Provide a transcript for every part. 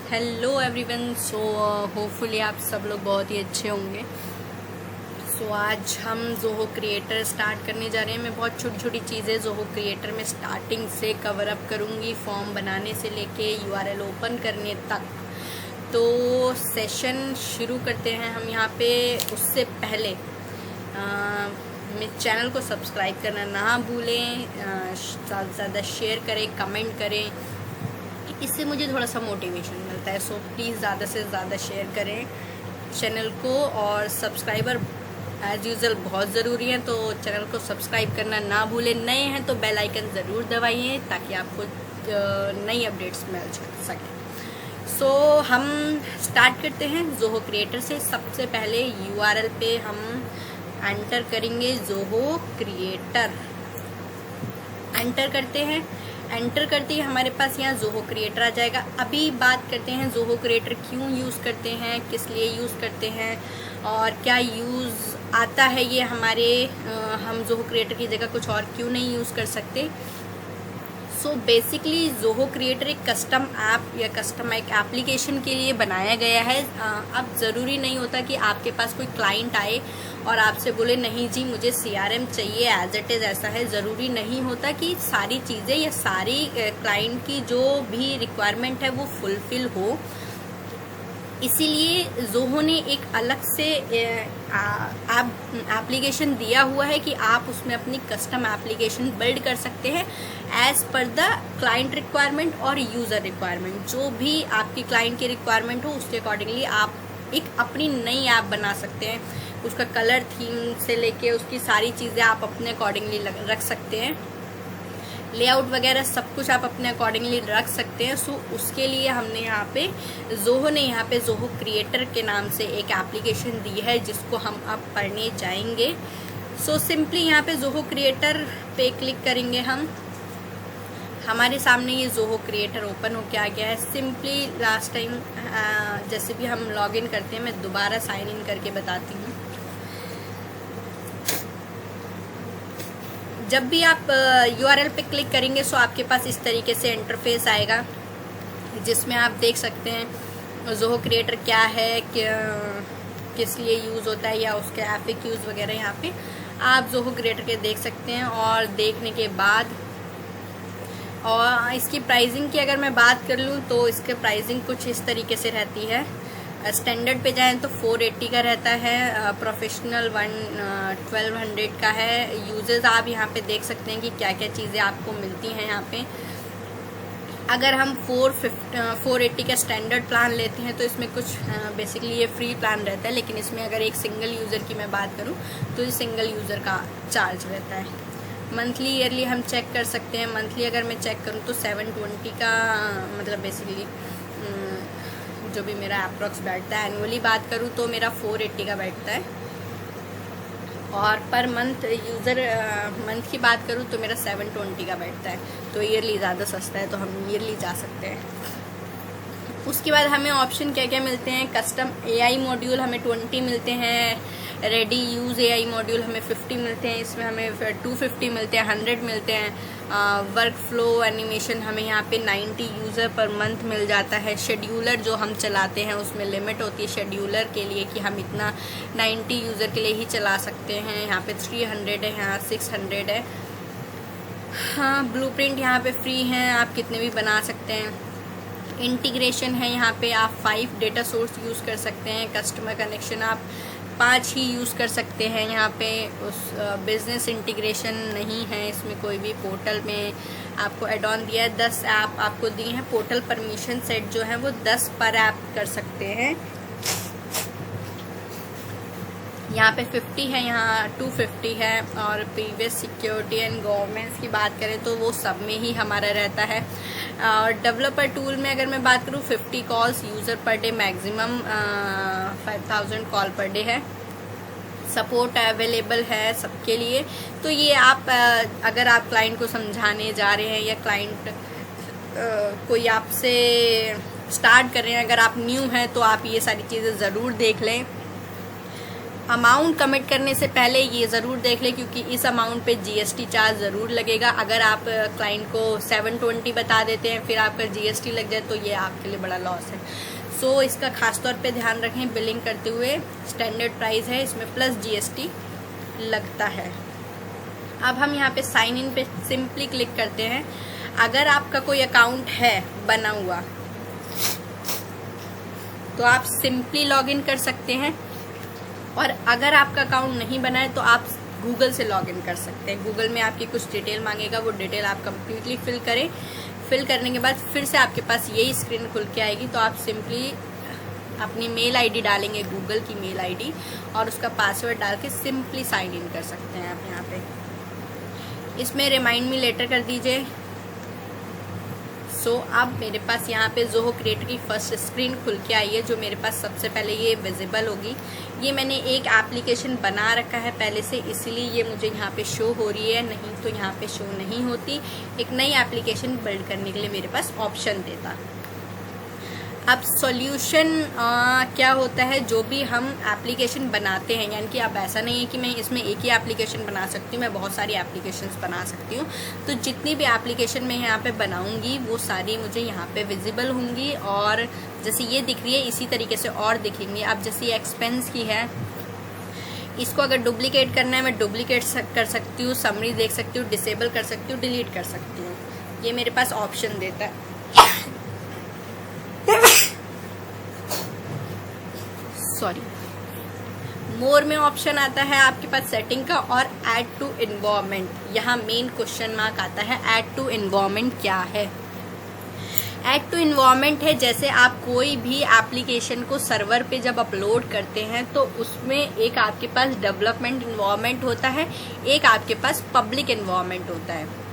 Hello everyone. So hopefully आप सब लोग बहुत ही अच्छे होंगे। सो आज हम जोहो क्रिएटर स्टार्ट करने जा रहे हैं। मैं बहुत छोटी छोटी चीज़ें जोहो क्रिएटर में स्टार्टिंग से कवर अप करूँगी, फॉर्म बनाने से लेके यूआरएल ओपन करने तक। तो सेशन शुरू करते हैं हम यहाँ पे। उससे पहले मेरे चैनल को सब्सक्राइब करना ना भूलें, ज़्यादा से ज़्यादा शेयर करें, कमेंट करें, इससे मुझे थोड़ा सा मोटिवेशन मिलता है। सो प्लीज़ ज़्यादा से ज़्यादा शेयर करें चैनल को, और सब्सक्राइबर एज़ यूज़ुअल बहुत ज़रूरी है, तो चैनल को सब्सक्राइब करना ना भूलें। नए हैं तो बेल आइकन ज़रूर दबाइए ताकि आपको नई अपडेट्स मिल सकें। सो हम स्टार्ट करते हैं जोहो क्रिएटर से। सबसे पहले यूआरएल पे हम एंटर करेंगे जोहो क्रिएटर। एंटर करते हैं। एंटर करते ही हमारे पास यहाँ जोहो क्रिएटर आ जाएगा। अभी बात करते हैं जोहो क्रिएटर क्यों यूज़ करते हैं, किस लिए यूज़ करते हैं और क्या यूज़ आता है ये हमारे। हम जोहो क्रिएटर की जगह कुछ और क्यों नहीं यूज़ कर सकते। सो बेसिकली जोहो क्रिएटर एक कस्टम ऐप या कस्टम एक एप्लीकेशन के लिए बनाया गया है। अब ज़रूरी नहीं होता कि आपके पास कोई क्लाइंट आए और आपसे बोले नहीं जी मुझे सीआरएम चाहिए एज इट इज़। ऐसा है, ज़रूरी नहीं होता कि सारी चीज़ें या सारी क्लाइंट की जो भी रिक्वायरमेंट है वो फुलफिल हो। इसीलिए जोहो ने एक अलग से एप्लीकेशन दिया हुआ है कि आप उसमें अपनी कस्टम एप्लीकेशन बिल्ड कर सकते हैं as per the client requirement और यूज़र रिक्वायरमेंट। जो भी आपकी क्लाइंट की रिक्वायरमेंट हो उसके अकॉर्डिंगली आप एक अपनी नई ऐप बना सकते हैं। उसका कलर थीम से लेके उसकी सारी चीज़ें आप अपने अकॉर्डिंगली रख सकते हैं। लेआउट वगैरह सब कुछ आप अपने अकॉर्डिंगली रख सकते हैं। सो उसके लिए हमने यहाँ पे जोहो ने यहाँ पे जोहो क्रिएटर के नाम से एक एप्लीकेशन दी है जिसको हम अब पढ़ने जाएंगे। सो सिंपली यहाँ पे जोहो क्रिएटर पे क्लिक करेंगे हम। हमारे सामने ये जोहो क्रिएटर ओपन हो के आ गया है। सिंपली लास्ट टाइम जैसे भी हम लॉगिन करते हैं, मैं दोबारा साइन इन करके बताती हूँ। जब भी आप यूआरएल पे क्लिक करेंगे सो आपके पास इस तरीके से इंटरफेस आएगा जिसमें आप देख सकते हैं जोहो क्रिएटर क्या है, किस लिए यूज़ होता है या उसके FAQs वगैरह यहाँ पे आप जोहो क्रिएटर के देख सकते हैं। और देखने के बाद और इसकी प्राइसिंग की अगर मैं बात कर लूँ तो इसके प्राइसिंग कुछ इस तरीके से रहती है। स्टैंडर्ड पे जाएं तो 480 का रहता है, प्रोफेशनल 1200 का है। यूजेस आप यहाँ पे देख सकते हैं कि क्या क्या चीज़ें आपको मिलती हैं यहाँ पे। अगर हम 480 का स्टैंडर्ड प्लान लेते हैं तो इसमें कुछ बेसिकली ये फ्री प्लान रहता है, लेकिन इसमें अगर एक सिंगल यूज़र की मैं बात करूँ तो ये सिंगल यूज़र का चार्ज रहता है। मंथली ईयरली हम चेक कर सकते हैं। मंथली अगर मैं चेक करूँ तो 720 का मतलब बेसिकली जो भी मेरा अप्रॉक्स बैठता है। एनुअली बात करूँ तो मेरा 480 का बैठता है, और पर मंथ यूज़र मंथ की बात करूँ तो मेरा 720 का बैठता है। तो ईयरली ज़्यादा सस्ता है तो हम ईयरली जा सकते हैं। उसके बाद हमें ऑप्शन क्या क्या मिलते हैं। कस्टम AI मॉड्यूल हमें 20 मिलते हैं। रेडी यूज़ AI मॉड्यूल हमें 50 मिलते हैं। इसमें हमें 250 मिलते हैं, 100 मिलते हैं। वर्क फ्लो एनिमेशन हमें यहाँ पे 90 यूज़र पर मंथ मिल जाता है। शेड्यूलर जो हम चलाते हैं उसमें लिमिट होती है शेड्यूलर के लिए कि हम इतना 90 यूज़र के लिए ही चला सकते हैं। यहाँ पे 300 है, यहाँ 600 है। हाँ, ब्लूप्रिंट यहाँ पे फ्री हैं, आप कितने भी बना सकते हैं। इंटीग्रेशन है यहाँ पे, आप 5 डेटा सोर्स यूज़ कर सकते हैं। कस्टमर कनेक्शन आप 5 ही यूज़ कर सकते हैं। यहाँ पे उस बिज़नेस इंटीग्रेशन नहीं है इसमें कोई भी। पोर्टल में आपको एड ऑन दिया है, 10 ऐप आपको दिए हैं। पोर्टल परमिशन सेट जो है वो 10 पर ऐप कर सकते हैं। यहाँ पे 50 है, यहाँ 250 है। और प्रीवियस सिक्योरिटी एंड गवर्नेंस की बात करें तो वो सब में ही हमारा रहता है। और डेवलपर टूल में अगर मैं बात करूँ 50 calls user per day, maximum 5000 call per day है। सपोर्ट अवेलेबल है सबके लिए। तो ये आप अगर आप क्लाइंट को समझाने जा रहे हैं या क्लाइंट कोई आपसे स्टार्ट कर रहे हैं, अगर आप न्यू हैं तो आप ये सारी चीज़ें ज़रूर देख लें। अमाउंट कमिट करने से पहले ये ज़रूर देख ले, क्योंकि इस अमाउंट पे जीएसटी चार्ज ज़रूर लगेगा। अगर आप क्लाइंट को 720 बता देते हैं फिर आपका जीएसटी लग जाए तो ये आपके लिए बड़ा लॉस है। सो इसका खास तौर पे ध्यान रखें। बिलिंग करते हुए स्टैंडर्ड प्राइस है, इसमें प्लस जीएसटी लगता है। अब हम यहाँ पे साइन इन पे सिंपली क्लिक करते हैं। अगर आपका कोई अकाउंट है बना हुआ तो आप सिंपली लॉगिन कर सकते हैं, और अगर आपका अकाउंट नहीं बना है तो आप गूगल से लॉगिन कर सकते हैं। गूगल में आपकी कुछ डिटेल मांगेगा, वो डिटेल आप कंप्लीटली फिल करें। फिल करने के बाद फिर से आपके पास यही स्क्रीन खुल के आएगी, तो आप सिंपली अपनी मेल आईडी डालेंगे, गूगल की मेल आईडी, और उसका पासवर्ड डाल के सिंपली साइन इन कर सकते हैं आप यहाँ पे। इसमें रिमाइंड मी लेटर कर दीजिए। सो अब मेरे पास यहाँ पे ज़ोहो क्रिएटर की फर्स्ट स्क्रीन खुल के आई है, जो मेरे पास सबसे पहले ये विजिबल होगी। ये मैंने एक एप्लीकेशन बना रखा है पहले से, इसीलिए ये मुझे यहाँ पे शो हो रही है, नहीं तो यहाँ पे शो नहीं होती। एक नई एप्लीकेशन बिल्ड करने के लिए मेरे पास ऑप्शन देता। अब सॉल्यूशन क्या होता है, जो भी हम एप्लीकेशन बनाते हैं, यानी कि अब ऐसा नहीं है कि मैं इसमें एक ही एप्लीकेशन बना सकती हूँ, मैं बहुत सारी एप्लीकेशंस बना सकती हूँ। तो जितनी भी एप्लीकेशन मैं यहाँ पे बनाऊँगी वो सारी मुझे यहाँ पे विजिबल होंगी, और जैसे ये दिख रही है इसी तरीके से और दिखेंगी। अब जैसे ये एक्सपेंस की है, इसको अगर डुप्लीकेट करना है मैं डुप्लीकेट कर सकती हूँ, समरी देख सकती हूँ, डिसेबल कर सकती हूँ, डिलीट कर सकती हूँ। ये मेरे पास ऑप्शन देता है। सॉरी, मोर में ऑप्शन आता है आपके पास सेटिंग का, और ऐड टू एनवायरनमेंट। यहाँ मेन क्वेश्चन मार्क आता है, ऐड टू एनवायरनमेंट क्या है। ऐड टू एनवायरनमेंट है, जैसे आप कोई भी एप्लीकेशन को सर्वर पे जब अपलोड करते हैं तो उसमें एक आपके पास डेवलपमेंट एनवायरनमेंट होता है, एक आपके पास पब्लिक एनवायरनमेंट होता है।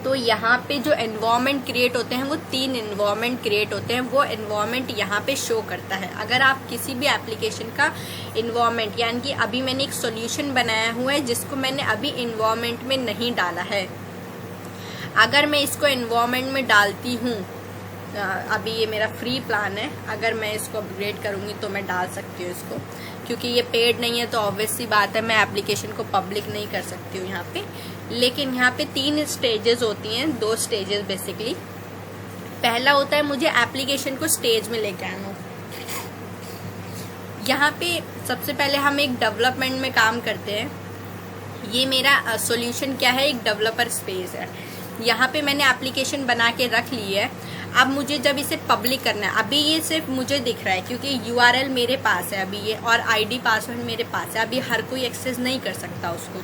तो यहाँ पे जो एनवायरनमेंट क्रिएट होते हैं वो 3 एनवायरनमेंट क्रिएट होते हैं, वो एनवायरनमेंट यहाँ पे शो करता है। अगर आप किसी भी एप्लीकेशन का एनवायरनमेंट, यानी कि अभी मैंने एक सॉल्यूशन बनाया हुआ है जिसको मैंने अभी एनवायरनमेंट में नहीं डाला है, अगर मैं इसको एनवायरनमेंट में डालती हूँ, अभी ये मेरा फ्री प्लान है, अगर मैं इसको अपग्रेड करूँगी तो मैं डाल सकती हूँ इसको, क्योंकि ये पेड नहीं है तो ऑब्वियस सी बात है मैं एप्लीकेशन को पब्लिक नहीं कर सकती हूँ यहाँ पे। लेकिन यहाँ पे 3 स्टेजेस होती हैं, 2 स्टेजेस बेसिकली। पहला होता है मुझे एप्लीकेशन को स्टेज में लेके आना। यहाँ पे सबसे पहले हम एक डेवलपमेंट में काम करते हैं। ये मेरा सॉल्यूशन क्या है, एक डेवलपर स्पेस है। यहाँ पे मैंने एप्लीकेशन बना के रख ली है। अब मुझे जब इसे पब्लिक करना है, अभी ये सिर्फ मुझे दिख रहा है क्योंकि यूआरएल मेरे पास है अभी ये, और आईडी पासवर्ड मेरे पास है। अभी हर कोई एक्सेस नहीं कर सकता उसको।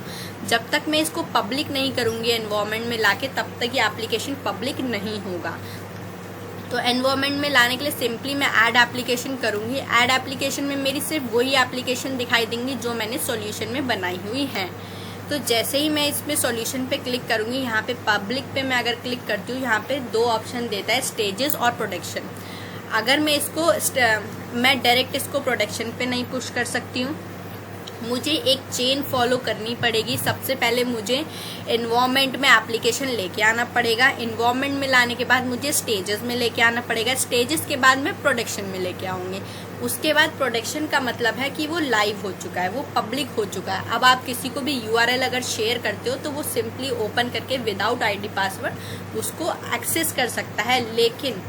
जब तक मैं इसको पब्लिक नहीं करूँगी एनवायरनमेंट में लाके, तब तक ये एप्लीकेशन पब्लिक नहीं होगा। तो एनवायरनमेंट में लाने के लिए सिंपली मैं ऐड एप्लीकेशन करूँगी। ऐड एप्लीकेशन में मेरी सिर्फ वही एप्लीकेशन दिखाई देंगी जो मैंने सॉल्यूशन में बनाई हुई है। तो जैसे ही मैं इसमें सॉल्यूशन पे क्लिक करूँगी, यहाँ पे पब्लिक पे मैं अगर क्लिक करती हूँ, यहाँ पे 2 ऑप्शन देता है, स्टेजेस और प्रोटेक्शन। अगर मैं इसको मैं डायरेक्ट इसको प्रोटेक्शन पे नहीं पुश कर सकती हूँ, मुझे एक चेन फॉलो करनी पड़ेगी। सबसे पहले मुझे एनवायरनमेंट में एप्लीकेशन लेके आना पड़ेगा, एनवायरनमेंट में लाने के बाद मुझे स्टेजेस में लेके आना पड़ेगा, स्टेजेस के बाद मैं प्रोडक्शन में लेके आऊँगी। उसके बाद प्रोडक्शन का मतलब है कि वो लाइव हो चुका है, वो पब्लिक हो चुका है। अब आप किसी को भी यूआरएल अगर शेयर करते हो तो वो सिंपली ओपन करके विदाउट आईडी पासवर्ड उसको एक्सेस कर सकता है। लेकिन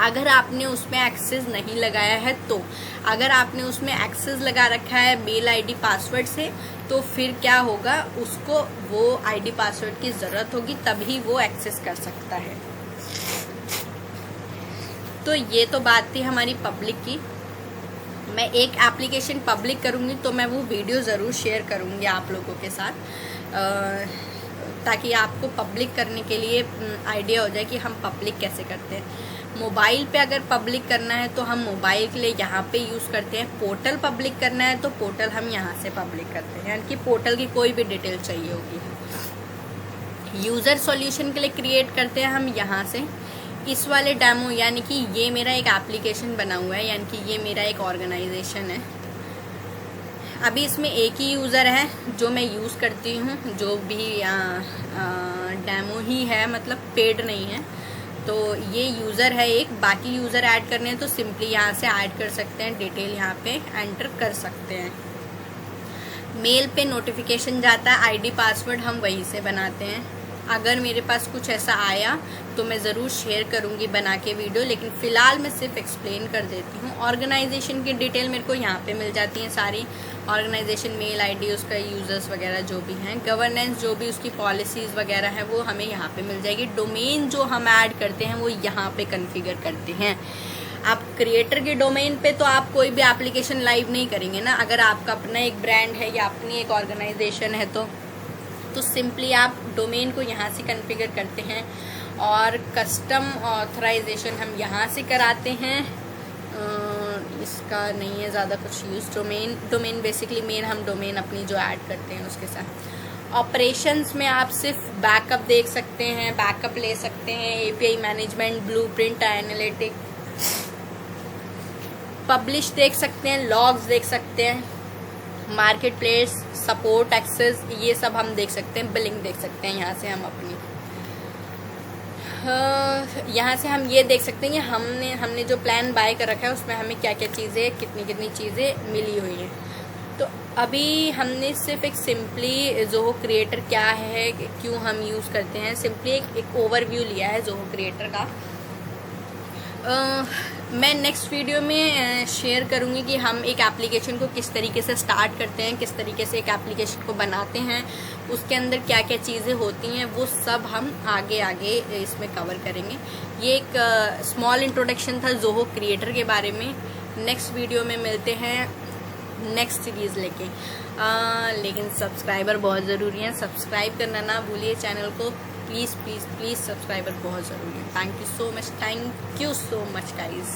अगर आपने उसमें एक्सेस नहीं लगाया है, तो अगर आपने उसमें एक्सेस लगा रखा है मेल आईडी पासवर्ड से, तो फिर क्या होगा, उसको वो आईडी पासवर्ड की ज़रूरत होगी, तभी वो एक्सेस कर सकता है। तो ये तो बात थी हमारी पब्लिक की। मैं एक एप्लीकेशन पब्लिक करूँगी तो मैं वो वीडियो ज़रूर शेयर करूँगी आप लोगों के साथ, ताकि आपको पब्लिक करने के लिए आइडिया हो जाए कि हम पब्लिक कैसे करते हैं। मोबाइल पे अगर पब्लिक करना है तो हम मोबाइल के लिए यहाँ पे यूज़ करते हैं। पोर्टल पब्लिक करना है तो पोर्टल हम यहाँ से पब्लिक करते हैं, यानी कि पोर्टल की कोई भी डिटेल चाहिए होगी। यूज़र सॉल्यूशन के लिए क्रिएट करते हैं हम यहाँ से। इस वाले डेमो, यानी कि ये मेरा एक एप्लीकेशन बना हुआ है, यानी कि ये मेरा एक ऑर्गेनाइजेशन है। अभी इसमें एक ही यूज़र है जो मैं यूज़ करती हूँ, जो भी डेमो ही है, मतलब पेड नहीं है। तो ये यूज़र है एक, बाकी यूज़र ऐड करने हैं तो सिंपली यहाँ से ऐड कर सकते हैं, डिटेल यहाँ पे एंटर कर सकते हैं। मेल पे नोटिफिकेशन जाता है, आईडी पासवर्ड हम वहीं से बनाते हैं। अगर मेरे पास कुछ ऐसा आया तो मैं ज़रूर शेयर करूँगी बना के वीडियो, लेकिन फ़िलहाल मैं सिर्फ एक्सप्लेन कर देती हूँ। ऑर्गेनाइजेशन की डिटेल मेरे को यहाँ पे मिल जाती है सारी, ऑर्गेनाइजेशन मेल आईडी, उसका यूज़र्स वगैरह जो भी हैं, गवर्नेंस जो भी उसकी पॉलिसीज़ वगैरह है वो हमें यहाँ पे मिल जाएगी। डोमेन जो हम ऐड करते हैं वो यहाँ पे कॉन्फ़िगर करते हैं। आप क्रिएटर के डोमेन पे तो आप कोई भी एप्लीकेशन लाइव नहीं करेंगे ना। अगर आपका अपना एक ब्रांड है या अपनी एक ऑर्गेनाइजेशन है तो सिंपली आप डोमेन को यहाँ से कॉन्फ़िगर करते हैं और कस्टम ऑथराइजेशन हम यहाँ से कराते हैं। इसका नहीं है ज़्यादा कुछ यूज़। डोमेन बेसिकली मेन हम डोमेन अपनी जो ऐड करते हैं उसके साथ। ऑपरेशंस में आप सिर्फ बैकअप देख सकते हैं, बैकअप ले सकते हैं, API management, blueprint, analytic, publish देख सकते हैं, लॉग्स देख सकते हैं, मार्केट प्लेस, सपोर्ट, एक्सेस, ये सब हम देख सकते हैं। बिलिंग देख सकते हैं यहाँ से हम अपनी। यहाँ से हम ये देख सकते हैं कि हमने जो प्लान बाय कर रखा है उसमें हमें क्या क्या चीज़ें, कितनी चीज़ें मिली हुई हैं। तो अभी हमने सिर्फ एक सिंपली ज़ोहो क्रिएटर क्या है, क्यों हम यूज़ करते हैं, सिंपली एक ओवरव्यू लिया है ज़ोहो क्रिएटर का। मैं नेक्स्ट वीडियो में शेयर करूँगी कि हम एक एप्लीकेशन को किस तरीके से स्टार्ट करते हैं, किस तरीके से एक एप्लीकेशन को बनाते हैं, उसके अंदर क्या क्या चीज़ें होती हैं, वो सब हम आगे इसमें कवर करेंगे। ये एक स्मॉल इंट्रोडक्शन था ज़ोहो क्रिएटर के बारे में। नेक्स्ट वीडियो में मिलते हैं नेक्स्ट सीरीज़ लेके। लेकिन सब्सक्राइबर बहुत ज़रूरी हैं, सब्सक्राइब करना ना भूलिए चैनल को। प्लीज़ सब्सक्राइबर बहुत ज़रूरी है। Thank you so much guys.